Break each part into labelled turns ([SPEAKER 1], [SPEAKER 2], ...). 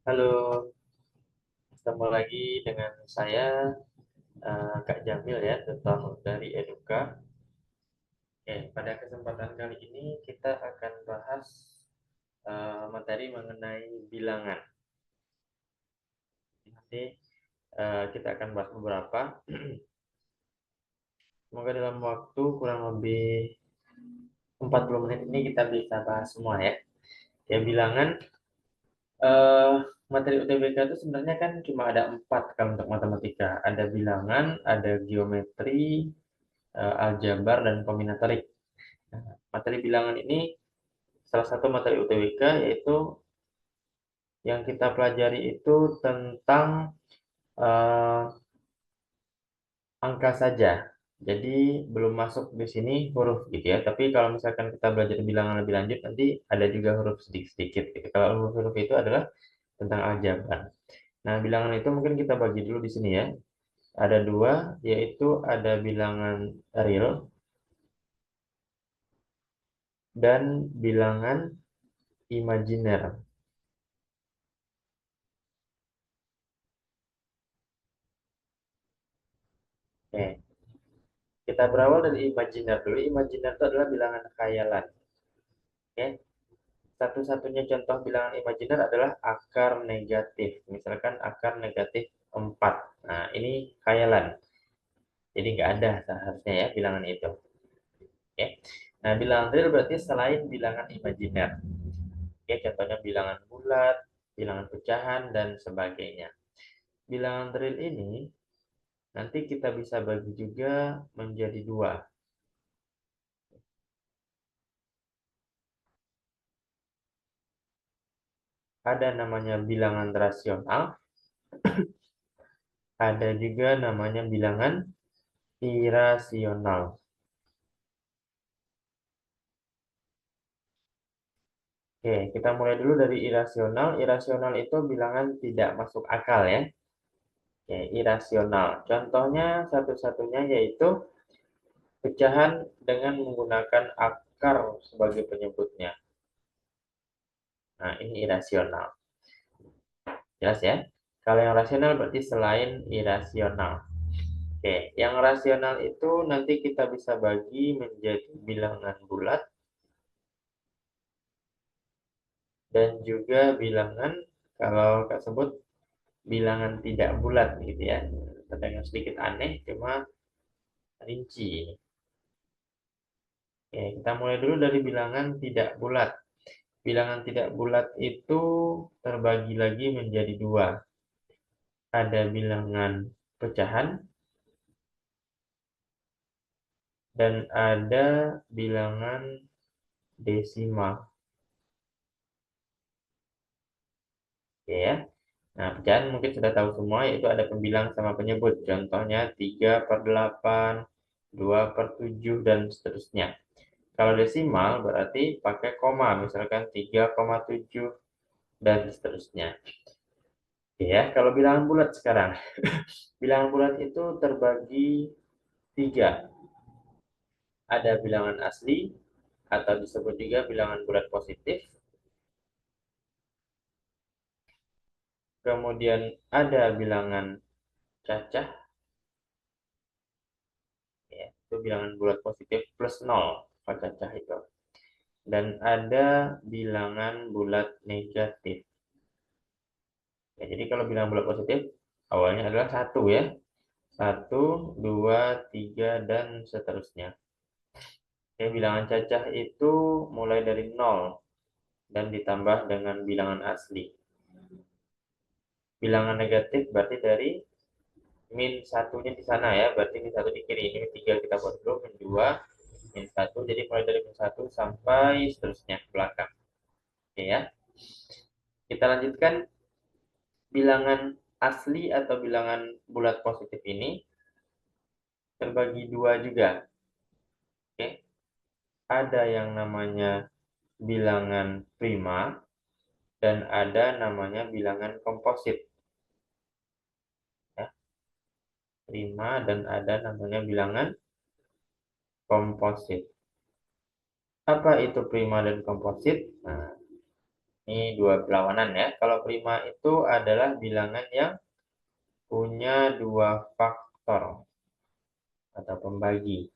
[SPEAKER 1] Halo, ketemu lagi dengan saya Kak Jamil ya, tutor dari Eduka. Pada kesempatan kali ini kita akan bahas materi mengenai bilangan. Nanti kita akan bahas beberapa. Semoga dalam waktu kurang lebih 40 menit ini kita bisa bahas semua ya. Ya bilangan eh, materi UTBK itu sebenarnya kan cuma ada 4 kalau untuk matematika. Ada bilangan, ada geometri, aljabar dan kombinatorik. Materi bilangan ini salah satu materi UTBK yaitu yang kita pelajari itu tentang eh, angka saja. Jadi belum masuk di sini huruf gitu ya. Tapi kalau misalkan kita belajar bilangan lebih lanjut nanti ada juga huruf sedikit-sedikit gitu. Kalau huruf itu adalah tentang aljabar. Nah, bilangan itu mungkin kita bagi dulu di sini ya. Ada dua, yaitu ada bilangan real dan bilangan imajiner. Oke, kita berawal dari imajiner dulu. Imajiner itu adalah bilangan khayalan. Oke, satu-satunya contoh bilangan imajiner adalah akar negatif. Misalkan akar negatif 4. Nah, ini khayalan. Jadi nggak ada seharusnya ya bilangan itu. Oke. Nah, bilangan real berarti selain bilangan imajiner. Oke, contohnya bilangan bulat, bilangan pecahan, dan sebagainya. Bilangan real ini nanti kita bisa bagi juga menjadi dua. Ada namanya bilangan rasional, ada juga namanya bilangan irasional. Oke, kita mulai dulu dari irasional. Irasional itu bilangan tidak masuk akal ya. Oke, irasional. Contohnya satu-satunya yaitu pecahan dengan menggunakan akar sebagai penyebutnya. Nah, ini irasional. Jelas ya? Kalau yang rasional berarti selain irasional. Oke, yang rasional itu nanti kita bisa bagi menjadi bilangan bulat dan juga bilangan kalau Kak sebut bilangan tidak bulat gitu ya. Terdengar sedikit aneh, cuma rinci. Oke, kita mulai dulu dari bilangan tidak bulat. Bilangan tidak bulat itu terbagi lagi menjadi dua. Ada bilangan pecahan dan ada bilangan desimal. Oke ya. Nah, pecahan mungkin sudah tahu semua, yaitu ada pembilang sama penyebut. Contohnya 3/8, 2/7, dan seterusnya. Kalau desimal berarti pakai koma, misalkan 3,7 dan seterusnya. Oke ya, kalau bilangan bulat sekarang. Bilangan bulat itu terbagi tiga. Ada bilangan asli, atau disebut juga bilangan bulat positif. Kemudian ada bilangan cacah, ya, itu bilangan bulat positif plus nol, cacah itu. Dan ada bilangan bulat negatif. Ya, jadi kalau bilangan bulat positif, awalnya adalah satu ya. Satu, dua, tiga, dan seterusnya. Ya, bilangan cacah itu mulai dari nol dan ditambah dengan bilangan asli. Bilangan negatif berarti dari min satunya di sana ya, berarti min satu di kiri. Ini min tiga kita buat dulu, min dua, min satu. Jadi mulai dari min satu sampai seterusnya ke belakang. Oke ya. Kita lanjutkan bilangan asli atau bilangan bulat positif ini terbagi dua juga. Oke. Ada yang namanya bilangan prima dan ada namanya bilangan komposit. Ya, prima dan ada namanya bilangan komposit. Apa itu prima dan komposit? Nah, Ini dua berlawanan ya. Kalau prima itu adalah bilangan yang punya dua faktor atau pembagi.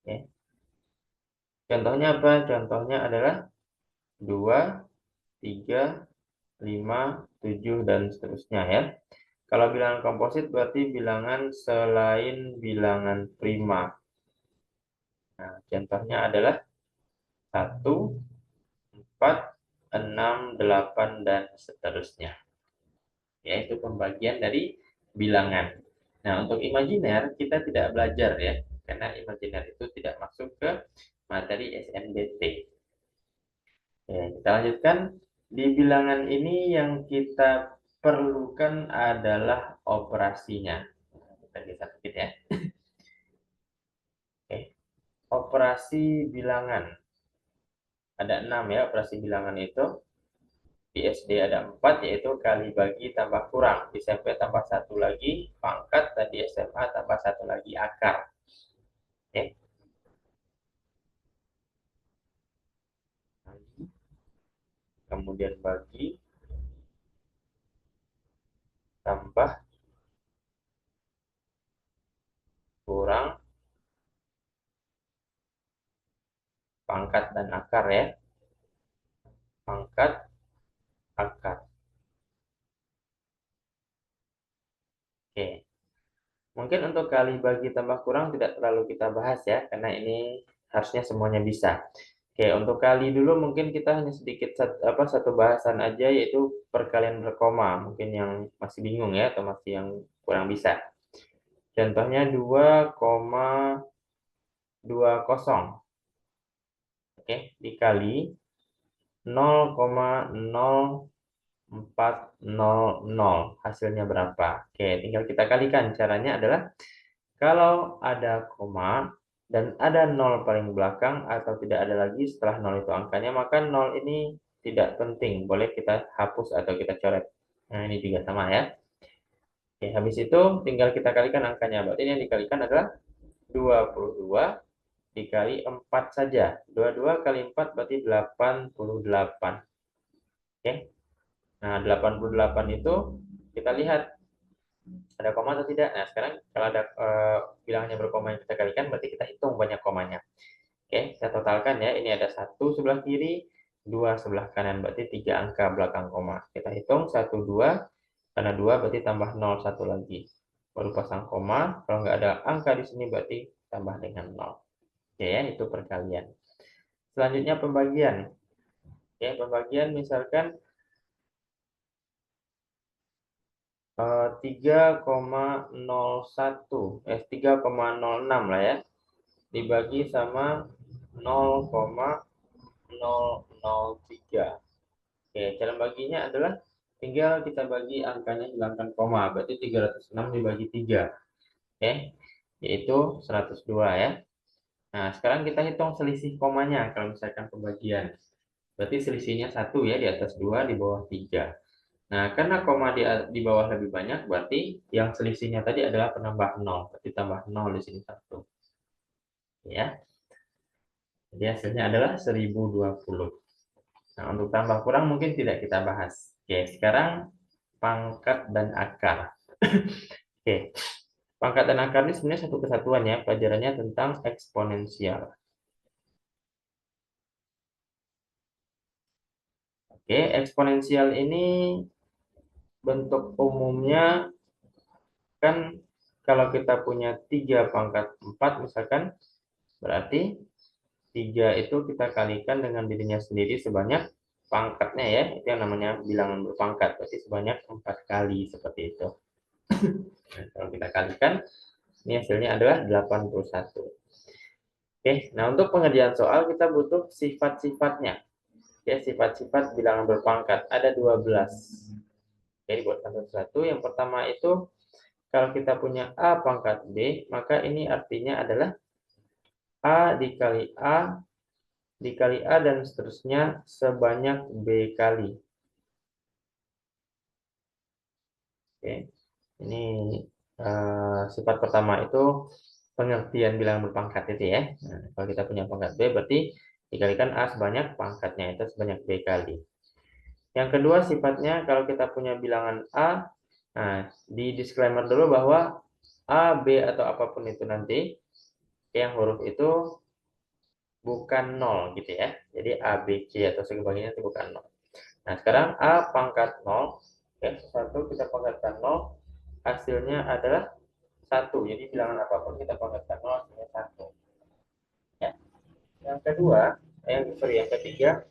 [SPEAKER 1] Ya. Contohnya apa? Contohnya adalah 2, 3, 5, 7, dan seterusnya ya. Kalau bilangan komposit berarti bilangan selain bilangan prima. Nah, contohnya adalah 1, 4, 6, 8, dan seterusnya. Yaitu pembagian dari bilangan. Nah, untuk imajiner kita tidak belajar ya, karena imajiner itu tidak masuk ke materi SNBT. Oke, kita lanjutkan. Di bilangan ini yang kita perlukan adalah operasinya. Kita geser sedikit ya. Oke, operasi bilangan. Ada 6 ya operasi bilangan itu. Di SD ada 4 yaitu kali bagi tambah kurang. Di SMP tambah satu lagi pangkat dan di SMA tambah satu lagi akar. Oke. Kemudian bagi tambah kurang pangkat dan akar ya. Pangkat akar. Oke. Mungkin untuk kali bagi tambah kurang tidak terlalu kita bahas ya, karena ini harusnya semuanya bisa. Oke, untuk kali dulu mungkin kita hanya sedikit satu bahasan aja yaitu perkalian berkoma. Mungkin yang masih bingung ya atau masih yang kurang bisa. Contohnya 2,20. Oke, dikali 0,0400. Hasilnya berapa? Oke, tinggal kita kalikan. Caranya adalah kalau ada koma dan ada nol paling belakang atau tidak ada lagi setelah nol itu angkanya, maka nol ini tidak penting. Boleh kita hapus atau kita coret. Nah, ini juga sama ya. Oke, habis itu tinggal kita kalikan angkanya. Berarti ini yang dikalikan adalah 22 dikali 4 saja. 22 kali 4 berarti 88. Oke. Nah, 88 itu kita lihat ada koma atau tidak. Nah, sekarang kalau ada bilangannya berkoma yang kita kalikan, berarti kita hitung banyak komanya. Oke, saya totalkan ya. Ini ada satu sebelah kiri, dua sebelah kanan. Berarti 3 angka belakang koma. Kita hitung 1, 2. Karena 2 berarti tambah 0, 1 lagi. Baru pasang koma. Kalau nggak ada angka di sini berarti tambah dengan 0. Oke ya, itu perkalian. Selanjutnya pembagian. Oke, pembagian misalkan 3,01, 3,06 lah ya, dibagi sama 0,003. Oke, cara baginya adalah tinggal kita bagi angkanya hilangkan koma, berarti 306 dibagi 3. Oke, yaitu 102 ya. Nah, sekarang kita hitung selisih komanya kalau misalkan pembagian. Berarti selisihnya 1 ya, di atas 2, di bawah 3. Nah, karena koma di bawah lebih banyak, berarti yang selisihnya tadi adalah penambah 0. Berarti tambah 0 di sini 1. Ya, jadi hasilnya adalah 1020. Nah, untuk tambah kurang mungkin tidak kita bahas. Oke, sekarang pangkat dan akar. Oke, pangkat dan akar ini sebenarnya satu kesatuan ya, pelajarannya tentang eksponensial. Oke, eksponensial ini bentuk umumnya kan kalau kita punya 3 pangkat 4 misalkan, berarti 3 itu kita kalikan dengan dirinya sendiri sebanyak pangkatnya ya, itu yang namanya bilangan berpangkat, berarti sebanyak 4 kali seperti itu. Nah, kalau kita kalikan, ini hasilnya adalah 81. Oke, nah untuk pengerjaan soal kita butuh sifat-sifatnya. Ya, sifat-sifat bilangan berpangkat ada 12. Jadi buat satu-satu, yang pertama itu kalau kita punya A pangkat B, maka ini artinya adalah A dikali A dikali A dan seterusnya sebanyak B kali. Oke. Ini sifat pertama itu pengertian bilangan berpangkat itu ya. Nah, kalau kita punya pangkat B berarti Dikalikan A sebanyak pangkatnya, itu sebanyak B kali. Yang kedua sifatnya kalau kita punya bilangan A, nah di disclaimer dulu bahwa A, B atau apapun itu nanti, yang huruf itu bukan 0 gitu ya. Jadi A, B, C atau sebagainya itu bukan 0. Nah sekarang A pangkat 0, ya, sesuatu kita pangkatkan 0, hasilnya adalah 1. Jadi bilangan apapun kita pangkatkan 0, hasilnya 1. Ya. Yang kedua, yang ketiga,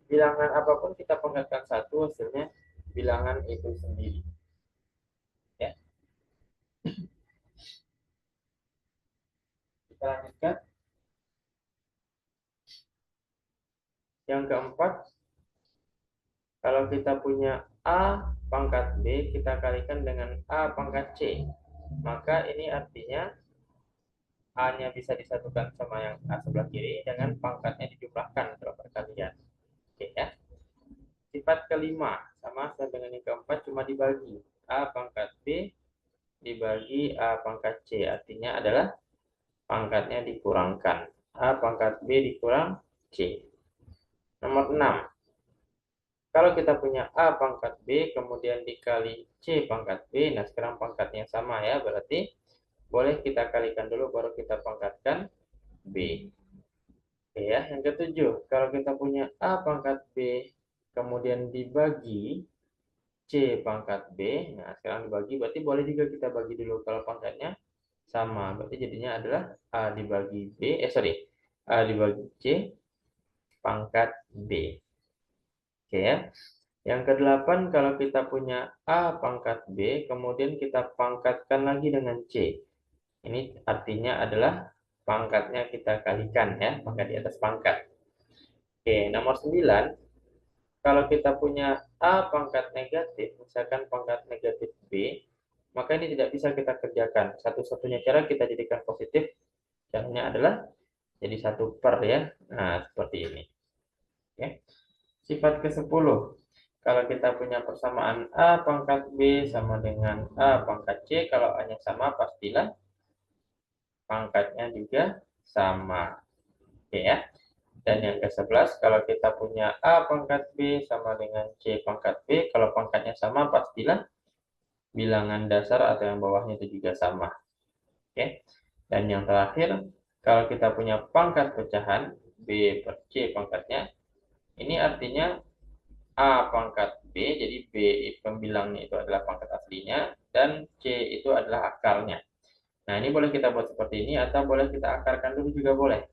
[SPEAKER 1] bilangan apapun kita pangkatkan 1, hasilnya bilangan itu sendiri. Ya. Kita lanjutkan. Yang keempat, kalau kita punya A pangkat B, kita kalikan dengan A pangkat C. Maka ini artinya A-nya bisa disatukan sama yang A sebelah kiri dengan pangkatnya dijumlahkan kalau perkalian. Oke ya. Sifat kelima sama dengan yang keempat, cuma dibagi. A pangkat B dibagi A pangkat C. Artinya adalah pangkatnya dikurangkan. A pangkat B dikurang C. Nomor 6. Kalau kita punya A pangkat B, kemudian dikali C pangkat B, nah sekarang pangkatnya sama ya, berarti boleh kita kalikan dulu, baru kita pangkatkan B. Oke ya, yang ketujuh, kalau kita punya A pangkat B, kemudian dibagi C pangkat B, nah sekarang dibagi, berarti boleh juga kita bagi dulu kalau pangkatnya sama, berarti jadinya adalah A dibagi B, A dibagi C pangkat B. Oke ya. Yang kedelapan, kalau kita punya A pangkat B, kemudian kita pangkatkan lagi dengan C. Ini artinya adalah pangkatnya kita kalikan ya, pangkat di atas pangkat. Oke, nomor 9, kalau kita punya A pangkat negatif, misalkan pangkat negatif B, maka ini tidak bisa kita kerjakan. Satu-satunya cara kita jadikan positif, caranya adalah jadi 1/, ya. Nah, seperti ini. Oke. Sifat ke-10. Kalau kita punya persamaan A pangkat B sama dengan A pangkat C, kalau A-nya sama, pastilah pangkatnya juga sama. Oke ya. Dan yang ke-11, kalau kita punya A pangkat B sama dengan C pangkat B, kalau pangkatnya sama, pastilah bilangan dasar atau yang bawahnya itu juga sama. Oke. Dan yang terakhir, kalau kita punya pangkat pecahan B per C pangkatnya, ini artinya A pangkat B, jadi B pembilangnya itu adalah pangkat aslinya, dan C itu adalah akarnya. Nah, ini boleh kita buat seperti ini, atau boleh kita akarkan dulu juga boleh.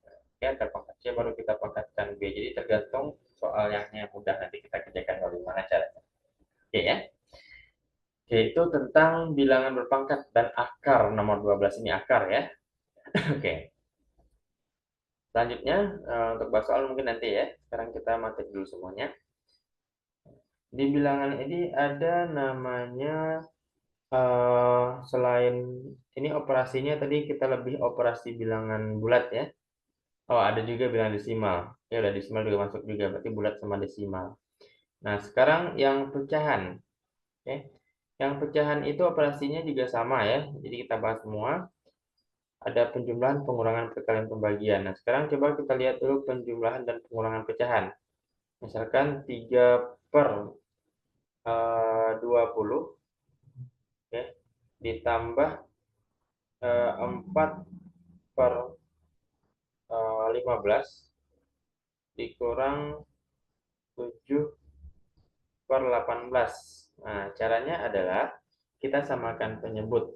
[SPEAKER 1] Oke, akar pangkat C baru kita pangkatkan B. Jadi tergantung soal yang mudah nanti kita kerjakan bagaimana caranya. Oke ya. Oke, itu tentang bilangan berpangkat dan akar. Nomor 12 ini akar ya. Oke. Selanjutnya, untuk bahas soal mungkin nanti ya. Sekarang kita matik dulu semuanya. Di bilangan ini ada namanya, selain ini operasinya tadi kita lebih operasi bilangan bulat ya. Oh, ada juga bilangan desimal. Ya, udah desimal juga masuk juga, berarti bulat sama desimal. Nah, sekarang yang pecahan. Oke. Yang pecahan itu operasinya juga sama ya. Jadi kita bahas semua. Ada penjumlahan, pengurangan, perkalian, pembagian. Nah, sekarang coba kita lihat dulu penjumlahan dan pengurangan pecahan. Misalkan 3/20 ya, ditambah 4/15 dikurang 7/18. Nah, caranya adalah kita samakan penyebut.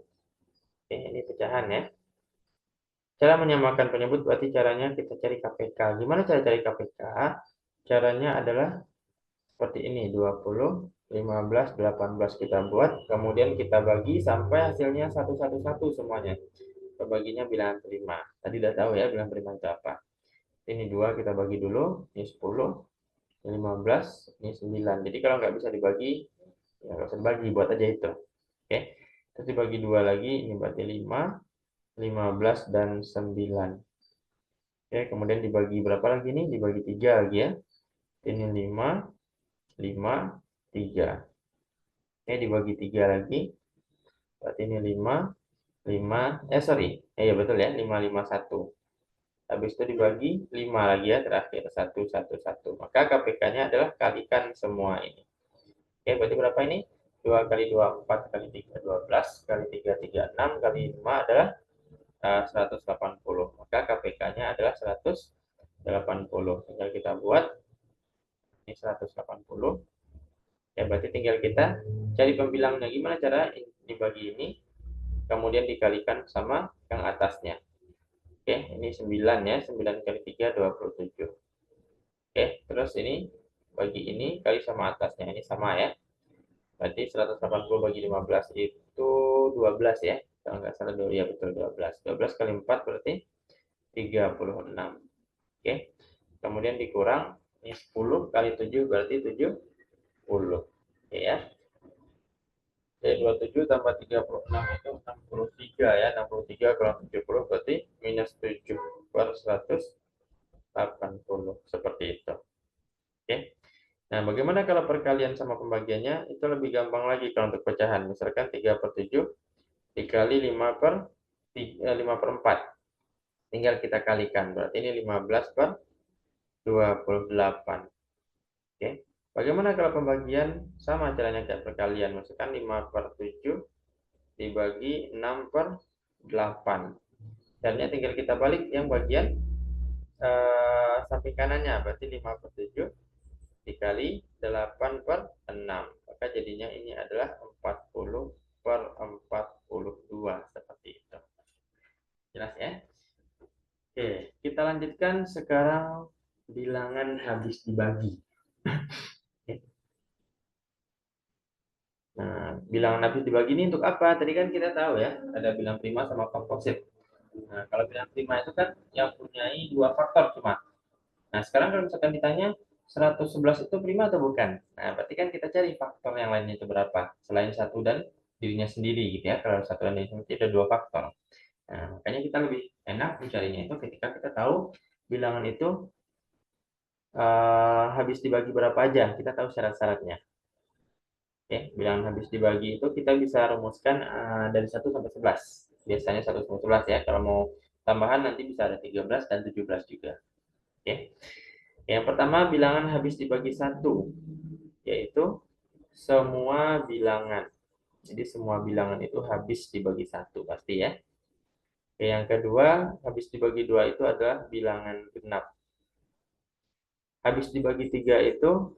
[SPEAKER 1] Oke, ini pecahan ya. Cara menyamakan penyebut berarti caranya kita cari KPK. Gimana cara cari KPK? Caranya adalah seperti ini, 20, 15, 18 kita buat, kemudian kita bagi sampai hasilnya 111 semuanya. Baginya bilangan prima. Tadi udah tahu ya bilangan prima itu apa. Ini 2 kita bagi dulu, ini 10, ini 15, ini 9. Jadi kalau nggak bisa dibagi, ya nggak usah dibagi, buat aja itu. Oke. Terus dibagi 2 lagi, ini berarti 5, 15, dan 9. Oke, kemudian dibagi berapa lagi nih? Dibagi 3 lagi ya. Ini 5, 5, 3. Oke, dibagi 3 lagi. Berarti ini 5, 5, sorry. Ya betul ya, 5, 5, 1. habis itu dibagi 5 lagi ya, terakhir 1, 1, 1. Maka KPK-nya adalah kalikan semua ini. Oke, berarti berapa ini? 2 kali 2, 4 kali 3, 12, kali 3, 3, 6, kali 5 adalah 180. Maka KPK-nya adalah 180. Tinggal kita buat, ini 180. Ya, berarti tinggal kita cari pembilangnya. Gimana cara dibagi ini? Kemudian dikalikan sama yang atasnya. Oke, ini 9 ya. 9 kali 3, 27. Oke, terus ini bagi ini kali sama atasnya. Ini sama ya. Berarti 180 bagi 15 itu 12 ya. Kalau nggak salah, ya betul 12. 12 kali 4 berarti 36. Oke, kemudian dikurang. Ini 10 kali 7 berarti 70. Oke ya. Oke, 27 tambah 36 itu 63 ya. 63 kurang 70 berarti minus 7 per 180. Seperti itu. Oke. Nah, bagaimana kalau perkalian sama pembagiannya? Itu lebih gampang lagi kalau untuk pecahan. Misalkan 3 per 7 dikali 5 per 4. Tinggal kita kalikan. Berarti ini 15 per 28. Oke. Bagaimana kalau pembagian? Sama caranya kayak perkalian. Misalkan 5 per 7 dibagi 6 per 8. Caranya tinggal kita balik yang bagian samping kanannya. Berarti 5 per 7 dikali 8 per 6. Maka jadinya ini adalah 40 per 42. Seperti itu. Jelas ya? Oke, kita lanjutkan sekarang bilangan habis dibagi. Nah, bilangan habis dibagi ini untuk apa? Tadi kan kita tahu ya, ada bilang prima sama komposit. Nah, kalau bilang prima itu kan yang punya dua faktor cuma. Nah, sekarang kalau misalkan ditanya 111 itu prima atau bukan? Nah, berarti kan kita cari faktor yang lainnya itu berapa? Selain satu dan dirinya sendiri gitu ya. Kalau satu dan dirinya sendiri ada dua faktor. Nah, makanya kita lebih enak mencarinya itu ketika kita tahu bilangan itu habis dibagi berapa aja. Kita tahu syarat-syaratnya. Oke, bilangan habis dibagi itu kita bisa rumuskan dari 1 sampai 11. Biasanya 1 sampai 11 ya. Kalau mau tambahan nanti bisa ada 13 dan 17 juga. Oke. Yang pertama bilangan habis dibagi 1, yaitu semua bilangan. Jadi semua bilangan itu habis dibagi 1 pasti ya. Oke, yang kedua habis dibagi 2 itu adalah bilangan genap. Habis dibagi 3 itu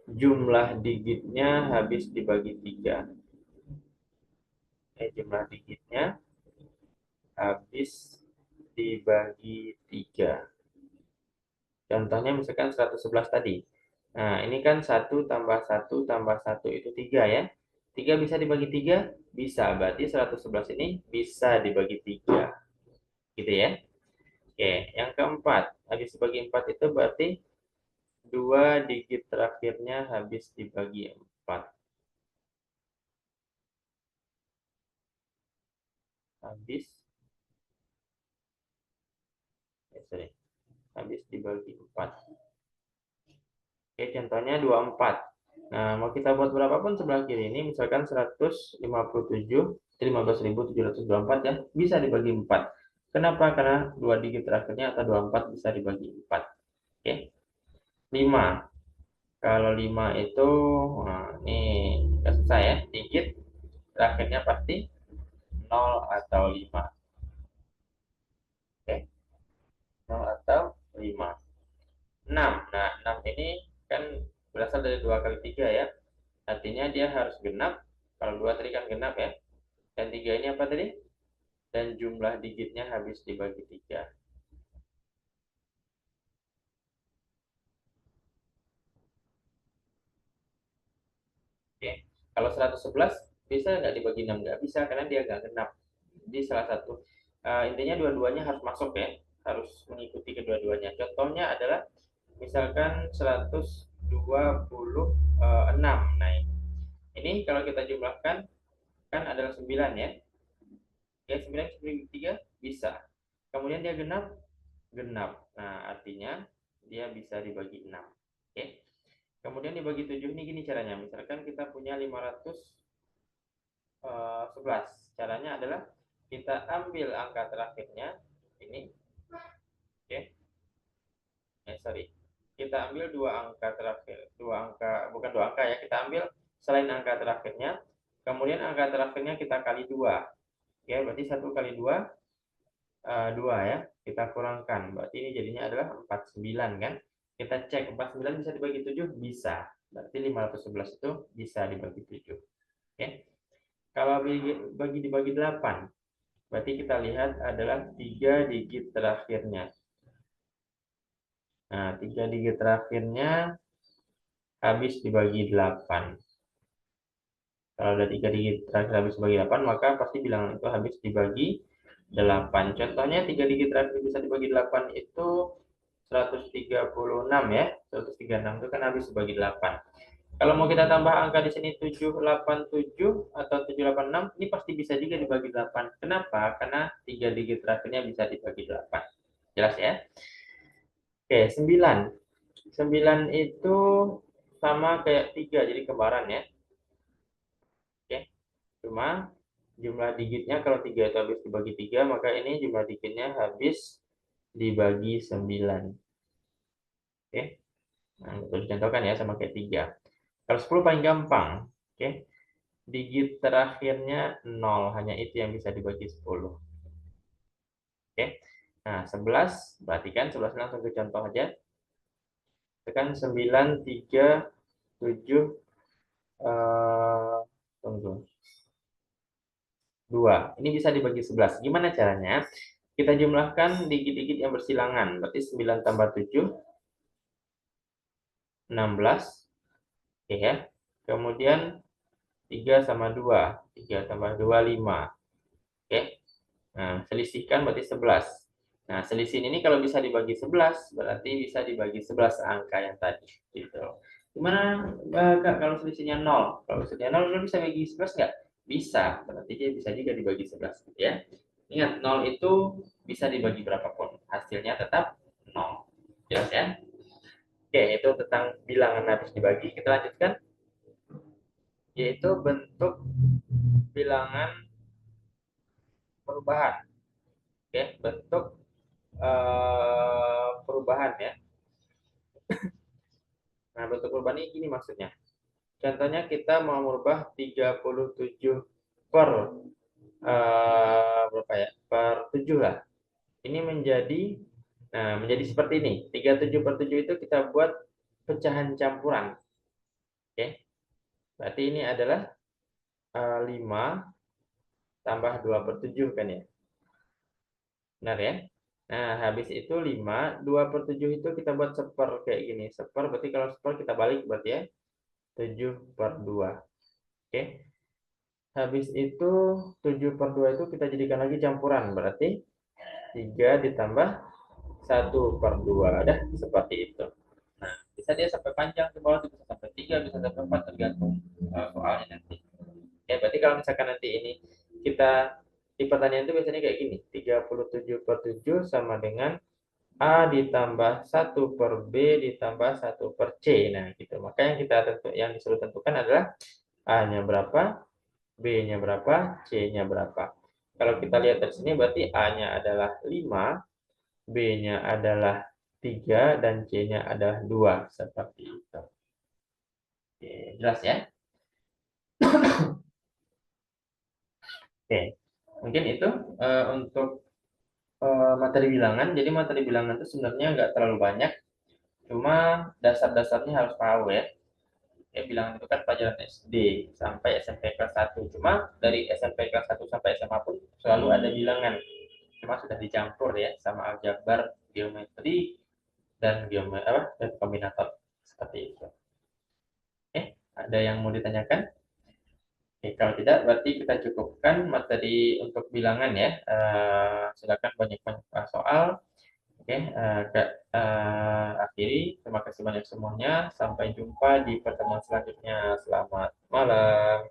[SPEAKER 1] jumlah digitnya habis dibagi 3. Jumlah digitnya habis dibagi 3. Contohnya misalkan 111 tadi. Nah, ini kan 1 tambah 1 tambah 1 itu 3 ya. 3 bisa dibagi 3? Bisa. Berarti 111 ini bisa dibagi 3. Gitu ya. Oke, yang keempat. Habis dibagi 4 itu berarti 2 digit terakhirnya habis dibagi 4. Habis, sorry. Habis dibagi 4. Oke, contohnya 24. Nah, mau kita buat berapapun sebelah kiri ini, misalkan 157, 15.724 ya, bisa dibagi 4. Kenapa? Karena 2 digit terakhirnya atau 24 bisa dibagi 4. Oke, 5. Kalau 5 itu, nah, ini nggak susah ya, digit terakhirnya pasti 0 atau 5. Oke, 0 atau 5. 6. Nah, 6 ini kan berasal dari 2 kali 3 ya. Artinya dia harus genap. Kalau 2 tadi kan genap ya. Dan 3 ini apa tadi? Dan jumlah digitnya habis dibagi 3. Oke. Kalau 111 bisa nggak dibagi 6? Nggak bisa karena dia nggak genap. Jadi salah satu. Intinya dua-duanya harus masuk ya. Harus mengikuti kedua-duanya. Contohnya adalah misalkan 126. Nah, ini kalau kita jumlahkan kan adalah 9 ya. Ya, 9 dibagi 3 bisa. Kemudian dia genap, genap. Nah, artinya dia bisa dibagi 6. Oke. Kemudian dibagi 7 ini gini caranya. Misalkan kita punya 511. Caranya adalah kita ambil angka terakhirnya ini, oke. sorry, kita ambil dua angka terakhir, dua angka, bukan dua angka ya, kita ambil selain angka terakhirnya, kemudian angka terakhirnya kita kali dua, ya berarti 1 kali 2 2 ya, kita kurangkan, berarti ini jadinya adalah 49 kan. Kita cek 49 bisa dibagi 7, bisa, berarti 511 itu bisa dibagi 7. Oke, kalau bagi dibagi 8, berarti kita lihat adalah 3 digit terakhirnya. Nah, 3 digit terakhirnya habis dibagi 8. Kalau ada 3 digit terakhir habis dibagi 8, maka pasti bilangan itu habis dibagi 8. Contohnya 3 digit terakhir bisa dibagi 8 itu 136 ya. 136 itu kan habis dibagi 8. Kalau mau kita tambah angka di sini 787 atau 786, ini pasti bisa juga dibagi 8. Kenapa? Karena 3 digit terakhirnya bisa dibagi 8. Jelas ya? Oke, 9. 9 itu sama kayak 3, jadi kembaran ya. Oke, cuma jumlah digitnya kalau 3 itu habis dibagi 3, maka ini jumlah digitnya habis dibagi 9. Oke, nah, terus contohkan ya sama kayak 3. Kalau 10 paling gampang. Oke, digit terakhirnya 0, hanya itu yang bisa dibagi 10. Oke, nah 11, perhatikan 11 langsung ke contoh aja. Tekan 9, 3, 7, tunggu. 2. Ini bisa dibagi 11. Gimana caranya? Kita jumlahkan digit-digit yang bersilangan. Berarti 9 tambah 7, 16. Oke ya. Kemudian 3 sama 2. 3 tambah 2, 5. Oke. Nah, selisihkan berarti 11. Nah, selisih ini kalau bisa dibagi 11, berarti bisa dibagi 11 angka yang tadi. Gitu. Gimana, Kak, kalau selisihnya 0? Kalau selisihnya 0, lo bisa bagi 11 nggak? Bisa. Berarti dia bisa juga dibagi 11. Ya. Ingat, 0 itu bisa dibagi berapapun. Hasilnya tetap 0. Jelas ya? Oke, itu tentang bilangan habis dibagi. Kita lanjutkan, yaitu bentuk bilangan perubahan. Oke, bentuk perubahan ya. Nah, bentuk perubahan ini gini maksudnya. Contohnya kita mau merubah 37 per berapa ya? Per 7 lah. Ini menjadi seperti ini. 37 per 7 itu kita buat pecahan campuran. Oke. Berarti ini adalah 5 tambah 2 per 7 kan ya. Benar ya? Nah, habis itu 5, 2 per 7 itu kita buat seper kayak gini. Seper berarti kalau seper kita balik berarti ya. 7 per 2. Oke. Habis itu 7 per 2 itu kita jadikan lagi campuran. Berarti 3 ditambah 1 per 2. Dah, seperti itu. Nah, bisa dia sampai panjang ke bawah, bisa sampai 3, bisa sampai 4, tergantung soalnya nanti. Ya, berarti kalau misalkan nanti ini kita di pertanyaan itu biasanya kayak gini. 37 per 7 sama dengan A ditambah 1 per B ditambah 1 per C. Nah, gitu. Maka yang disuruh tentukan adalah A-nya berapa, B-nya berapa, C-nya berapa. Kalau kita lihat dari sini berarti A-nya adalah 5, B-nya adalah 3, dan C-nya adalah 2. Seperti itu. Oke, jelas ya? Oke, mungkin itu untuk materi bilangan. Jadi materi bilangan itu sebenarnya nggak terlalu banyak, cuma dasar-dasarnya harus tahu ya. Ya, bilangan itu kan pelajaran SD sampai SMP kelas 1. Cuma dari SMP kelas 1 sampai SMA pun selalu ada bilangan. Cuma sudah dicampur ya sama aljabar, geometri, dan kombinator seperti itu. Ada yang mau ditanyakan? Oke, kalau tidak berarti kita cukupkan materi untuk bilangan ya. Silakan banyak-banyak soal. Oke, akhiri. Terima kasih banyak semuanya. Sampai jumpa di pertemuan selanjutnya. Selamat malam.